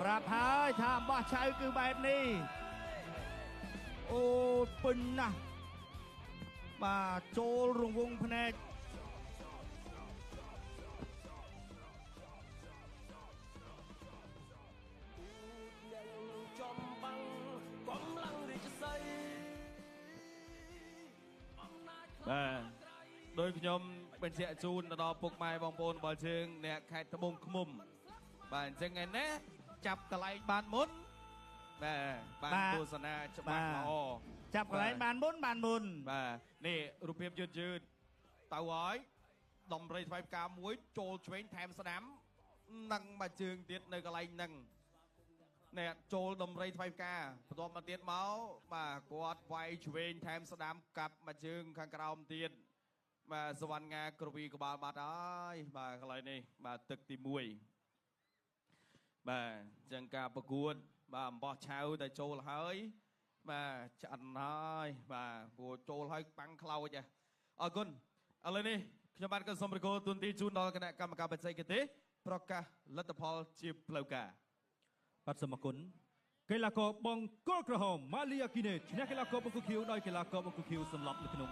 ប្រាប់ហើយថាអំបោះឆៅគឺបែបនេះអូពេញណាស់បាទចូលរង្វង់ភ្នែកដោយខ្ញុំបញ្ជាក់ជូនដល់ពុកម៉ែបងប្អូនរបស់យើងអ្នកខេត្តត្បូងឃ្មុំបាទអញ្ចឹងឯណាចាប់កន្លែងបានមុនបាទទស្សនាច្បាស់ល្អចាប់កន្លែងបានមុនបាទនេះរូបភាពយឺតទៅហើយដំរីថ្វាយផ្កាមួយចូលឆ្វេងថែមស្ដាំនឹងមួយជើងទៀតនៅកន្លែងហ្នឹងអ្នកចូលដំរីថ្វាយផ្កាបន្ទាប់មកទៀតមកបាទគាត់វាយឆ្វេងថែមស្ដាំកាប់មួយជើងខាងក្រោមទៀតបាទសវណ្ណងាក្រវីក្បាលបាត់ហើយបាទកន្លែងនេះបាទទឹកទី1បាទអញ្ចឹងការប្រកួតបាទអំបោះឆៅតែចូលហើយបាទឆ្អិនហើយបាទព្រោះចូលហើយបាំងខ្លោចអរគុណឥឡូវនេះខ្ញុំបាទក៏សូមប្រកួតទូនទីជូនដល់គណៈកម្មការបច្ចេកទេសប្រកាសលទ្ធផលជាផ្លូវការបាទសូមអរគុណកីឡាករបង្គោលក្រហមម៉ាលីអាគីណេឈ្នះកីឡាករបង្គោលខៀវដោយកីឡាករបង្គោលខៀវសន្លប់នៅក្នុង